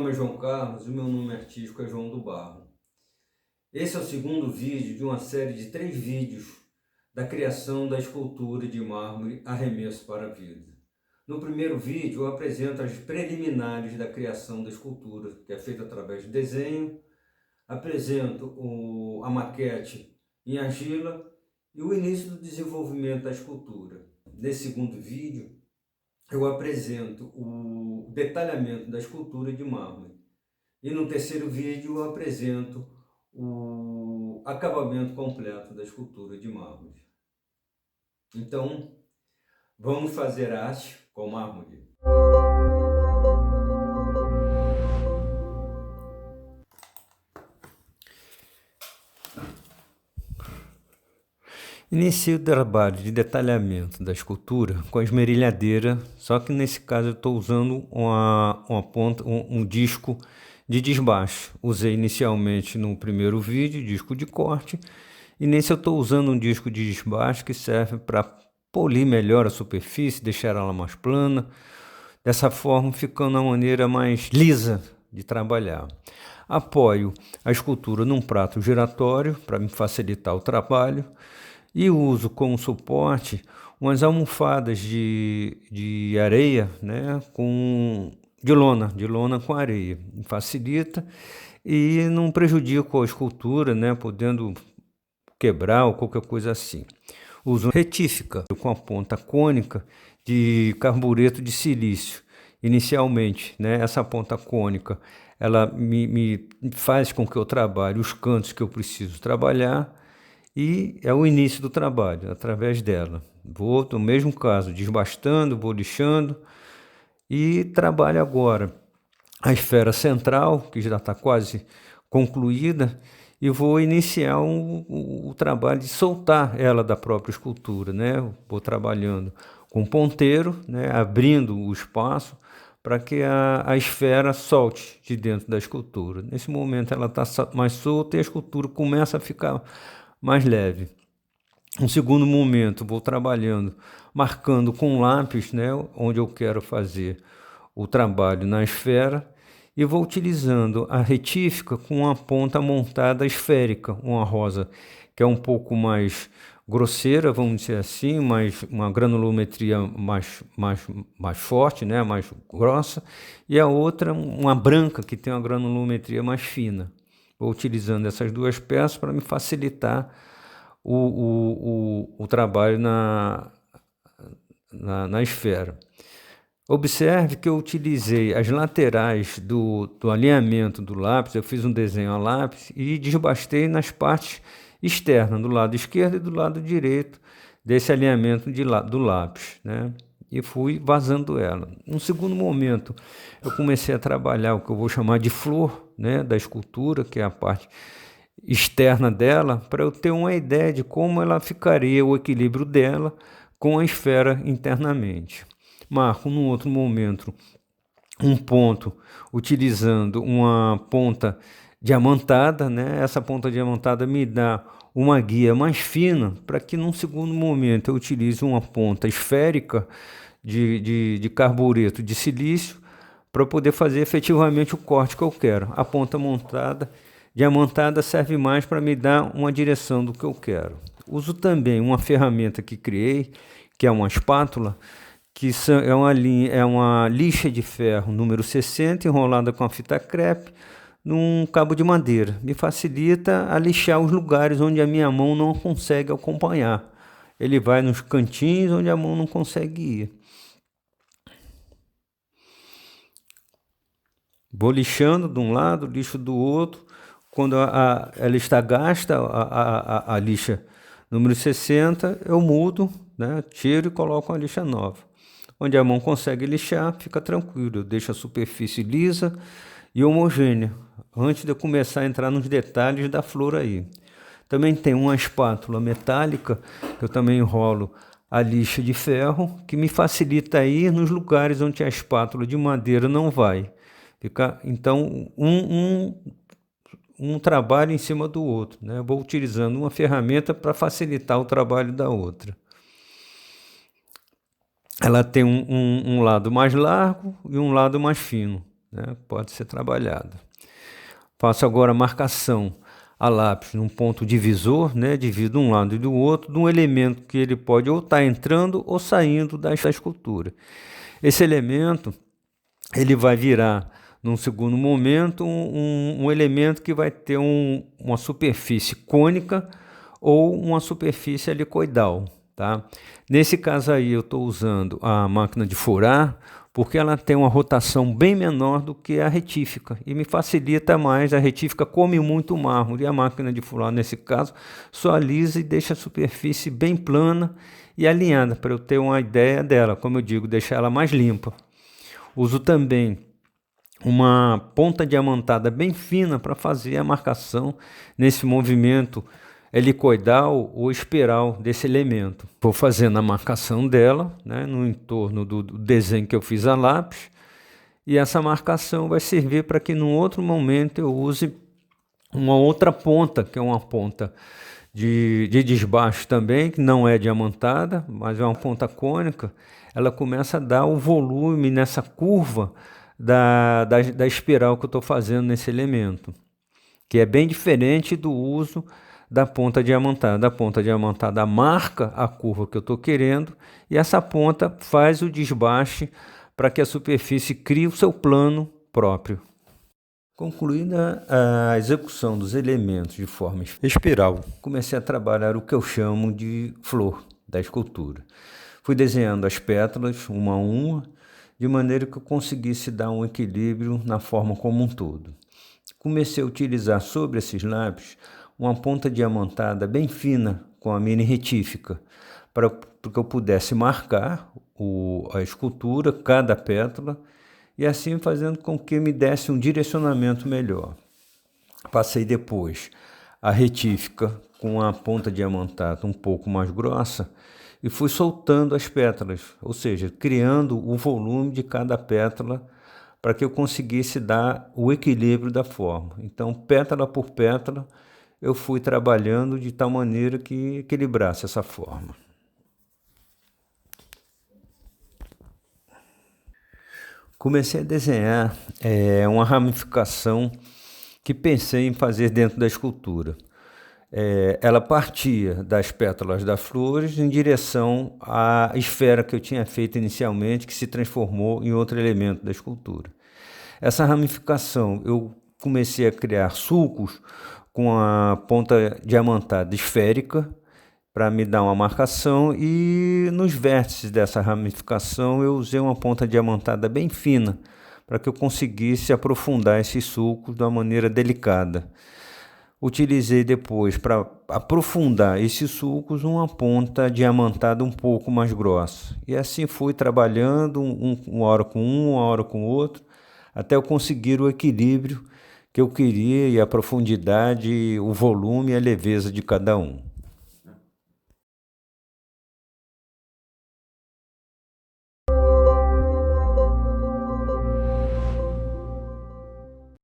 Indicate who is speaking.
Speaker 1: nome é João Carlos e o meu nome artístico é João do Barro. Esse é o segundo vídeo de uma série de 3 vídeos da criação da escultura de mármore Arremesso para a Vida. No primeiro vídeo eu apresento as preliminares da criação da escultura, que é feita através de desenho, apresento a maquete em argila e o início do desenvolvimento da escultura. Nesse segundo vídeo eu apresento o detalhamento da escultura de mármore. E no terceiro vídeo eu apresento o acabamento completo da escultura de mármore. Então, vamos fazer arte com mármore. Inicio o trabalho de detalhamento da escultura com a esmerilhadeira, só que nesse caso eu estou usando um disco de desbaste. Usei inicialmente no primeiro vídeo disco de corte, e nesse eu estou usando um disco de desbaste que serve para polir melhor a superfície, deixar ela mais plana, dessa forma ficando uma maneira mais lisa de trabalhar. Apoio a escultura num prato giratório para me facilitar o trabalho e uso como suporte umas almofadas de areia, né, de lona com areia. Facilita e não prejudica a escultura, né, podendo quebrar ou qualquer coisa assim. Uso retífica com a ponta cônica de carbureto de silício. Inicialmente, né, essa ponta cônica ela me faz com que eu trabalhe os cantos que eu preciso trabalhar, e é o início do trabalho, através dela. Vou, no mesmo caso, desbastando, vou lixando e trabalho agora a esfera central, que já está quase concluída, e vou iniciar o trabalho de soltar ela da própria escultura, né? Vou trabalhando com ponteiro, né? Abrindo o espaço para que a esfera solte de dentro da escultura. Nesse momento ela está mais solta e a escultura começa a ficar mais leve. Um segundo momento, vou trabalhando, marcando com lápis, né, onde eu quero fazer o trabalho na esfera, e vou utilizando a retífica com a ponta montada esférica, uma rosa que é um pouco mais grosseira, vamos dizer assim, uma granulometria mais forte, né, mais grossa, e a outra uma branca que tem uma granulometria mais fina. Vou utilizando essas duas peças para me facilitar o trabalho na esfera. Observe que eu utilizei as laterais do alinhamento do lápis, eu fiz um desenho a lápis e desbastei nas partes externas, do lado esquerdo e do lado direito desse alinhamento do lápis, né? E fui vazando ela. No segundo momento, eu comecei a trabalhar o que eu vou chamar de flor, né, da escultura, que é a parte externa dela, para eu ter uma ideia de como ela ficaria, o equilíbrio dela com a esfera internamente. Marco, num outro momento, um ponto utilizando uma ponta diamantada, né? Essa ponta diamantada me dá uma guia mais fina para que num segundo momento eu utilize uma ponta esférica de carbureto de silício para poder fazer efetivamente o corte que eu quero. A ponta diamantada serve mais para me dar uma direção do que eu quero. Uso também uma ferramenta que criei, que é uma espátula, que é uma lixa de ferro número 60 enrolada com a fita crepe num cabo de madeira. Me facilita a lixar os lugares onde a minha mão não consegue acompanhar. Ele vai nos cantinhos onde a mão não consegue ir. Vou lixando de um lado, lixo do outro. Quando ela está gasta, a lixa número 60, eu mudo, né, tiro e coloco uma lixa nova. Onde a mão consegue lixar, fica tranquilo. Eu deixo a superfície lisa e homogênea, antes de eu começar a entrar nos detalhes da flor aí. Também tem uma espátula metálica, que eu também enrolo a lixa de ferro, que me facilita ir nos lugares onde a espátula de madeira não vai. Fica, então, um trabalho em cima do outro, né? Eu vou utilizando uma ferramenta para facilitar o trabalho da outra. Ela tem um lado mais largo e um lado mais fino, né? Pode ser trabalhado. Faço agora a marcação a lápis num ponto divisor, né? Divido um lado e do outro, de um elemento que ele pode ou estar entrando ou saindo da escultura. Esse elemento ele vai virar, num segundo momento, um elemento que vai ter uma superfície cônica ou uma superfície helicoidal. Tá? Nesse caso aí eu estou usando a máquina de furar, porque ela tem uma rotação bem menor do que a retífica e me facilita mais. A retífica come muito mármore e a máquina de furar, nesse caso, só alisa e deixa a superfície bem plana e alinhada, para eu ter uma ideia dela, como eu digo, deixar ela mais limpa. Uso também uma ponta diamantada bem fina para fazer a marcação nesse movimento helicoidal ou espiral desse elemento. Vou fazendo a marcação dela, né, no entorno do desenho que eu fiz a lápis, e essa marcação vai servir para que num outro momento eu use uma outra ponta, que é uma ponta de desbaixo também, que não é diamantada, mas é uma ponta cônica. Ela começa a dar o volume nessa curva da espiral que eu estou fazendo nesse elemento, que é bem diferente do uso da ponta diamantada. A ponta diamantada marca a curva que eu estou querendo e essa ponta faz o desbaste para que a superfície crie o seu plano próprio. Concluída a execução dos elementos de forma espiral, comecei a trabalhar o que eu chamo de flor da escultura. Fui desenhando as pétalas uma a uma, de maneira que eu conseguisse dar um equilíbrio na forma como um todo. Comecei a utilizar sobre esses lápis uma ponta diamantada bem fina com a mini retífica, para que eu pudesse marcar a escultura, cada pétala, e assim fazendo com que me desse um direcionamento melhor. Passei depois a retífica com a ponta diamantada um pouco mais grossa e fui soltando as pétalas, ou seja, criando o volume de cada pétala para que eu conseguisse dar o equilíbrio da forma. Então, pétala por pétala, eu fui trabalhando de tal maneira que equilibrasse essa forma. Comecei a desenhar uma ramificação que pensei em fazer dentro da escultura. Ela partia das pétalas das flores em direção à esfera que eu tinha feito inicialmente, que se transformou em outro elemento da escultura. Essa ramificação, eu comecei a criar sulcos com a ponta diamantada esférica, para me dar uma marcação, e nos vértices dessa ramificação eu usei uma ponta diamantada bem fina, para que eu conseguisse aprofundar esses sulcos de uma maneira delicada. Utilizei depois, para aprofundar esses sulcos, uma ponta diamantada um pouco mais grossa. E assim fui trabalhando, uma hora com uma hora com o outro, até eu conseguir o equilíbrio que eu queria, e a profundidade, o volume e a leveza de cada um.